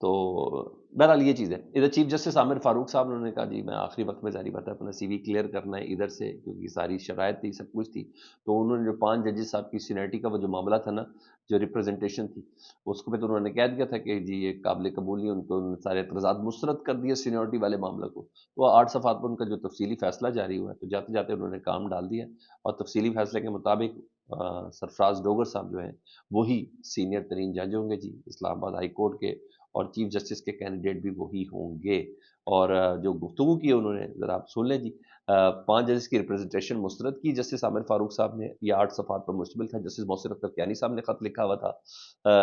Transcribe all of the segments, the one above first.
تو بہرحال یہ چیز ہے. ادھر چیف جسٹس عامر فاروق صاحب انہوں نے کہا جی میں آخری وقت میں ظاہری بات ہے اپنا سی وی کلیئر کرنا ہے ادھر سے کیونکہ ساری شرائط تھی سب کچھ تھی. تو انہوں نے جو 5 ججز صاحب کی سینیٹی کا وہ جو معاملہ تھا نا جو ریپرزنٹیشن تھی اس کو پہ تو انہوں نے کہہ دیا تھا کہ جی یہ قابل قبول نہیں. ان کو انہوں نے سارے اعتراضات مسترد کر دیے سینیورٹی والے معاملہ کو. تو 8 صفحات پر ان کا جو تفصیلی فیصلہ جاری ہوا ہے تو جاتے جاتے انہوں نے کام ڈال دیا اور تفصیلی فیصلے کے مطابق سرفراز ڈوگر صاحب جو ہیں وہی سینئر ترین جج ہوں گے جی اسلام آباد ہائی کورٹ کے اور چیف جسٹس کے کینڈیڈیٹ بھی وہی ہوں گے. اور جو گفتگو کی انہوں نے ذرا آپ سن لیں جی. 5 ججز کی ریپرزنٹیشن مسترد کی جسٹس عامر فاروق صاحب نے. یہ 8 صفحات پر مشتمل تھا. جسٹس محسن اختر کیانی صاحب نے خط لکھا ہوا تھا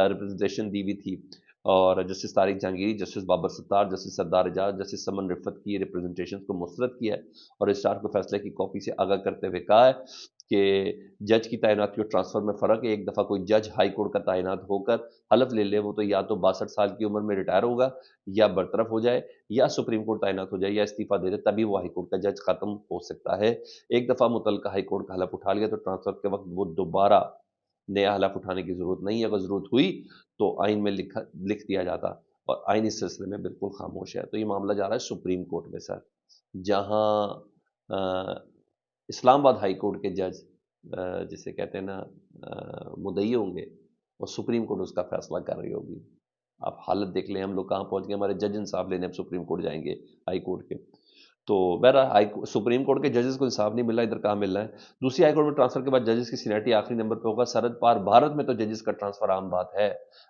ریپرزنٹیشن دی ہوئی تھی. اور جسٹس طارق جہانگیری جسٹس بابر ستار جسٹس سردار اعجاز جسٹس سمن رفت کی ریپرزنٹیشن کو مسترد کیا ہے اور رجسٹرار کو فیصلے کی کاپی سے آگاہ کرتے ہوئے کہا ہے کہ جج کی تعیناتی اور ٹرانسفر میں فرق ہے. ایک دفعہ کوئی جج ہائی کورٹ کا تعینات ہو کر حلف لے لے وہ تو یا تو 62 سال کی عمر میں ریٹائر ہوگا یا برطرف ہو جائے یا سپریم کورٹ تعینات ہو جائے یا استعفیٰ دے دے تبھی وہ ہائی کورٹ کا جج ختم ہو سکتا ہے. ایک دفعہ متعلقہ ہائی کورٹ کا حلف اٹھا لیا تو ٹرانسفر کے وقت وہ دوبارہ نیا حلف اٹھانے کی ضرورت نہیں ہے. اگر ضرورت ہوئی تو آئین میں لکھ دیا جاتا اور آئین اس سلسلے میں بالکل خاموش ہے. تو یہ معاملہ جا رہا ہے سپریم کورٹ میں سر جہاں اسلام آباد ہائی کورٹ کے جج جسے کہتے ہیں نا مدعی ہوں گے اور سپریم کورٹ اس کا فیصلہ کر رہی ہوگی. آپ حالت دیکھ لیں ہم لوگ کہاں پہنچ گئے. ہمارے جج انصاف لینے اب سپریم کورٹ جائیں گے ہائی کورٹ کے. تو بہرحال سپریم کورٹ کے ججز کو انصاف نہیں مل رہا ادھر کہاں مل رہا ہے. دوسری ہائی کورٹ میں ٹرانسفر کے بعد ججز کی سینیٹی آخری نمبر پہ ہوگا. سرحد پار بھارت میں تو ججز کا ٹرانسفر عام بات ہے.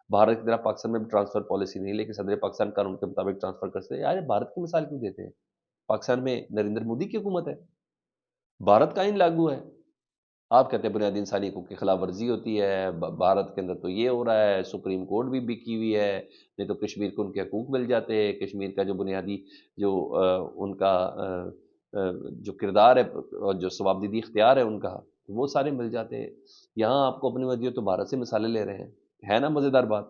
بھارت کی طرح پاکستان میں بھی ٹرانسفر پالیسی نہیں لیکن صدر پاکستان قانون کے مطابق ٹرانسفر کرتے ہیں. یار بھارت کی مثال کیوں دیتے ہیں؟ پاکستان میں نریندر مودی کی حکومت ہے بھارت کا آئین لاگو ہے. آپ کہتے ہیں بنیادی انسانی حقوق کی خلاف ورزی ہوتی ہے بھارت کے اندر تو یہ ہو رہا ہے سپریم کورٹ بھی بکی ہوئی ہے نہیں تو کشمیر کو ان کے حقوق مل جاتے. کشمیر کا جو بنیادی جو ان کا جو کردار ہے اور جو ثوابدیدی اختیار ہے ان کا وہ سارے مل جاتے. یہاں آپ کو اپنی مرضی تو بھارت سے مثالیں لے رہے ہیں. ہے نا مزیدار بات.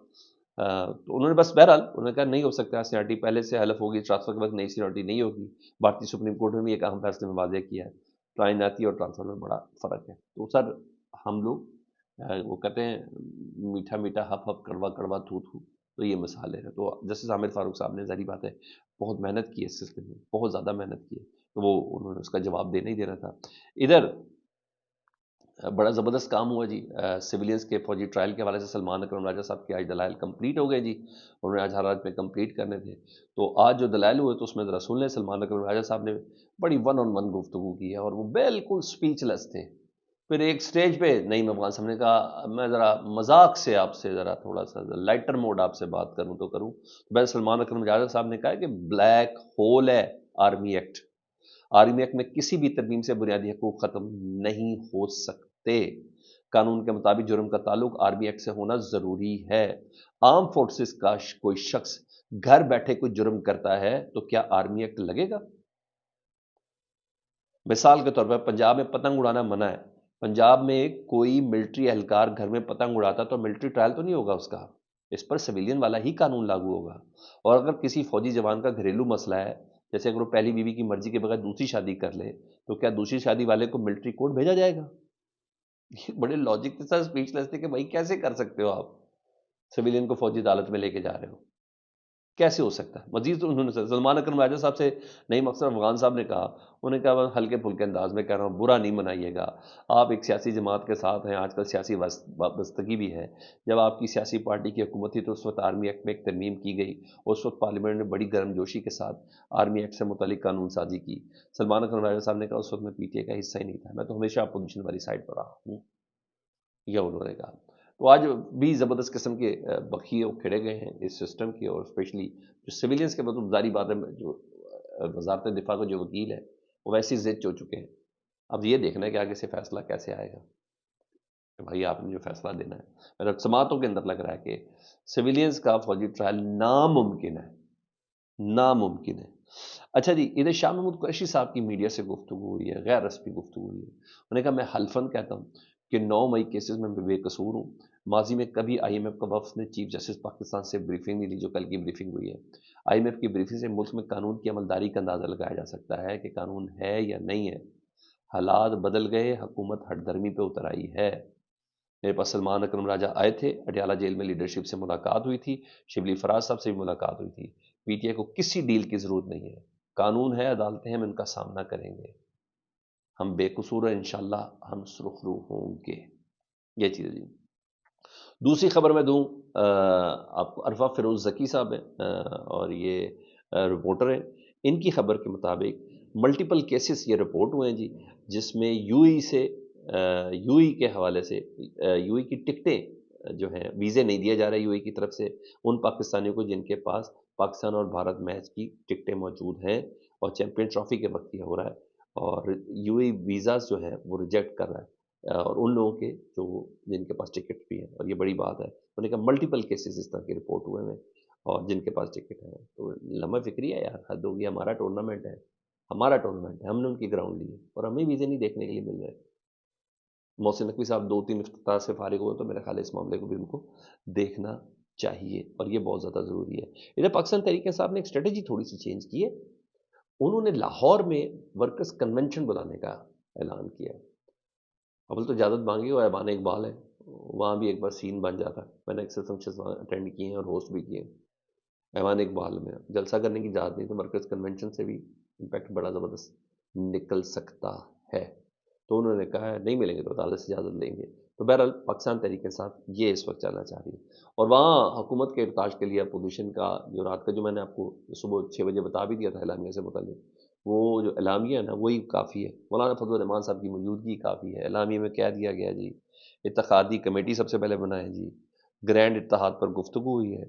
تو انہوں نے بس بہرحال انہوں نے کہا نہیں ہو سکتا سینیٹی پہلے سے حلف ہوگی ٹرانسفر کے بعد نئی سینیٹی نہیں ہوگی. بھارتی سپریم کورٹ میں بھی ایک اہم فیصلے میں واضح کیا ہے تعیناتی اور ٹرانسفر میں بڑا فرق ہے. تو سر ہم لوگ وہ کہتے ہیں میٹھا میٹھا ہپ ہپ کڑوا کڑوا تھو تھو تو یہ مثالیں ہیں. تو جسٹس عامر فاروق صاحب نے ظاہری بات ہے بہت محنت کی ہے اس سلسلے میں بہت زیادہ محنت کی ہے. تو وہ انہوں نے اس کا جواب دینا ہی دینا تھا. ادھر بڑا زبردست کام ہوا جی سویلینز کے فوجی ٹرائل کے حوالے سے. سلمان اکرم راجہ صاحب کے آج دلائل کمپلیٹ ہو گئے جی. انہوں نے آج حالات میں کمپلیٹ کرنے تھے. تو آج جو دلائل ہوئے تو اس میں ذرا سن لیں. سلمان اکرم راجہ صاحب نے بڑی 1-on-1 گفتگو کی ہے اور وہ بالکل سپیچ لیس تھے. پھر ایک سٹیج پہ نعیم افغان صاحب نے کہا میں ذرا مذاق سے آپ سے ذرا تھوڑا سا لائٹر موڈ آپ سے بات کروں تو کروں. تو سلمان اکرم راجہ صاحب نے کہا کہ بلیک ہول ہے آرمی ایکٹ. آرمی ایکٹ میں کسی بھی ترمیم سے بنیادی حقوق ختم نہیں ہو سکتے. قانون کے مطابق جرم کا تعلق آرمی ایکٹ سے ہونا ضروری ہے. آرم فورسز کا کوئی شخص گھر بیٹھے کوئی جرم کرتا ہے تو کیا آرمی ایکٹ لگے گا؟ مثال کے طور پر پنجاب میں پتنگ اڑانا منع ہے. پنجاب میں کوئی ملٹری اہلکار گھر میں پتنگ اڑاتا تو ملٹری ٹرائل تو نہیں ہوگا اس کا. اس پر سویلین والا ہی قانون لاگو ہوگا. اور اگر کسی فوجی جوان کا گھریلو مسئلہ ہے جیسے اگر وہ پہلی بیوی کی مرضی کے بغیر دوسری شادی کر لے تو کیا دوسری شادی والے کو ملٹری کوڈ بھیجا جائے گا؟ یہ بڑے لاجک کے ساتھ اسپیچ لیس تھے کہ بھائی کیسے کر سکتے ہو آپ سویلین کو فوجی عدالت میں لے کے جا رہے ہو کیسے ہو سکتا ہے. مزید انہوں نے سلمان اکرم راجہ صاحب سے نعیم افغان صاحب نے کہا انہوں نے کہا ہلکے پھلکے انداز میں کہہ رہا ہوں برا نہیں منائیے گا. آپ ایک سیاسی جماعت کے ساتھ ہیں. آج کل سیاسی وابستگی بھی ہے. جب آپ کی سیاسی پارٹی کی حکومت تھی تو اس وقت آرمی ایکٹ میں ایک ترمیم کی گئی. اس وقت پارلیمنٹ نے بڑی گرم جوشی کے ساتھ آرمی ایکٹ سے متعلق قانون سازی کی. سلمان اکرم راجہ صاحب نے کہا اس وقت میں پی ٹی اے کا حصہ ہی نہیں تھا. میں تو ہمیشہ اپوزیشن والی سائڈ پر رہا ہوں یہ انہوں نے کہا. تو آج بھی زبردست قسم کے بخیے کھڑے گئے ہیں اس سسٹم کی اور اسپیشلی جو سویلینس کے مطلب ظاہری بات ہے جو وزارت دفاع کا جو وکیل ہے وہ ویسے زد ہو چکے ہیں. اب یہ دیکھنا ہے کہ آگے سے فیصلہ کیسے آئے گا کہ بھائی آپ نے جو فیصلہ دینا ہے. میرا سماعتوں کے اندر لگ رہا ہے کہ سویلینس کا فوجی ٹرائل ناممکن ہے ناممکن ہے. اچھا جی ادھر شاہ محمود قریشی صاحب کی میڈیا سے گفتگو ہوئی ہے غیر رسمی گفتگو ہوئی ہے. انہوں نے کہا میں حلفاً کہتا ہوں کہ 9 مئی کیسز میں بے قصور ہوں. ماضی میں کبھی آئی ایم ایف کا وفد نے چیف جسٹس پاکستان سے بریفنگ نہیں لی جو کل کی بریفنگ ہوئی ہے. آئی ایم ایف کی بریفنگ سے ملک میں قانون کی عملداری کا اندازہ لگایا جا سکتا ہے کہ قانون ہے یا نہیں ہے. حالات بدل گئے حکومت ہٹ درمی پہ اتر آئی ہے. میرے پاس سلمان اکرم راجہ آئے تھے، اڈیالہ جیل میں لیڈرشپ سے ملاقات ہوئی تھی، شبلی فراز صاحب سے بھی ملاقات ہوئی تھی. پی ٹی آئی کو کسی ڈیل کی ضرورت نہیں ہے، قانون ہے، عدالتیں ہیں، ہم ان کا سامنا کریں گے، ہم بے قصور ہیں، انشاءاللہ ہم سرخرو ہوں گے. یہ چیز ہے جی. دوسری خبر میں دوں آپ کو، عرفہ فیروز زکی صاحب ہیں اور یہ رپورٹر ہیں. ان کی خبر کے مطابق ملٹیپل کیسز یہ رپورٹ ہوئے ہیں جی، جس میں یو ای سے یو ای کے حوالے سے یو ای کی ٹکٹیں جو ہیں، ویزے نہیں دیا جا رہا ہے یو ای کی طرف سے ان پاکستانیوں کو جن کے پاس پاکستان اور بھارت میچ کی ٹکٹیں موجود ہیں، اور چیمپئن ٹرافی کے وقت یہ ہو رہا ہے، اور یو ای ویزاز جو ہیں وہ ریجیکٹ کر رہا ہے، اور ان لوگوں کے جو جن کے پاس ٹکٹ بھی ہیں، اور یہ بڑی بات ہے. انہوں نے کہا ملٹیپل کیسز اس طرح کے رپورٹ ہوئے ہیں اور جن کے پاس ٹکٹ ہیں. تو لمحہ فکری ہے یار، حد ہوگی، ہمارا ٹورنامنٹ ہے، ہمارا ٹورنامنٹ ہے، ہم نے ان کی گراؤنڈ لی ہے اور ہمیں ویزے نہیں دیکھنے کے لیے مل رہے. محسن نقوی صاحب 2-3 افتتاح سے فارغ ہوئے، تو میرا خیال ہے اس معاملے کو بھی ان کو دیکھنا چاہیے اور یہ بہت زیادہ ضروری ہے. ادھر پاکستان تحریک انصاف نے ایک اسٹریٹجی تھوڑی سی چینج کی ہے. انہوں نے لاہور میں ورکرز کنونشن بلانے کا اعلان کیا. اول تو اجازت مانگی، وہ ایوان اقبال ہے، وہاں بھی ایک بار سین بن جاتا. میں نے اکثر فنکشنز وہاں اٹینڈ کیے ہیں اور ہوسٹ بھی کیے ہیں. ایوان اقبال میں جلسہ کرنے کی اجازت نہیں، تو مرکز کنونشن سے بھی امپیکٹ بڑا زبردست نکل سکتا ہے. تو انہوں نے کہا ہے نہیں ملیں گے تو عدالت سے اجازت لیں گے. تو بہرحال پاکستان تحریک انصاف یہ اس وقت چلنا چاہ رہی ہے. اور وہاں حکومت کے ارتاج کے لیے اپوزیشن کا جو رات کا، جو میں نے آپ کو صبح 6 بجے بتا بھی دیا تھا اعلامیہ سے متعلق، وہ جو اعلامیہ ہے نا وہی کافی ہے. مولانا فضل الرحمان صاحب کی موجودگی کافی ہے. اعلامیہ میں کہہ دیا گیا جی اتحادی کمیٹی سب سے پہلے بنائیں جی، گرینڈ اتحاد پر گفتگو ہوئی ہے،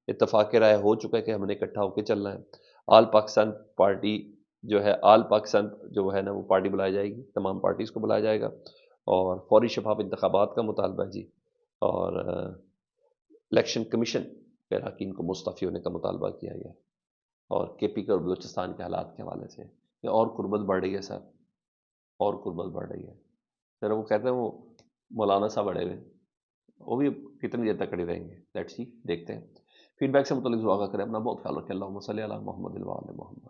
اتفاق رائے ہو چکا ہے کہ ہم نے اکٹھا ہو کے چلنا ہے. آل پاکستان پارٹی جو ہے، آل پاکستان جو ہے نا وہ پارٹی بلائی جائے گی، تمام پارٹیز کو بلایا جائے گا، اور فوری شفاف انتخابات کا مطالبہ ہے جی، اور الیکشن کمیشن کے اراکین کو مستعفی ہونے کا مطالبہ کیا گیا، اور کے پی کے اور بلوچستان کے حالات کے حوالے سے کہ اور قربت بڑھ رہی ہے سر، اور قربت بڑھ رہی ہے سر. وہ کہتے ہیں وہ مولانا صاحب بڑے ہوئے، وہ بھی کتنی دیر تک کھڑے رہیں گے، لیٹس سی، دیکھتے ہیں. فیڈ بیک سے متعلق دعا کریں. اپنا بہت خیال رکھیں. اللہم صلی علی محمد و آل محمد.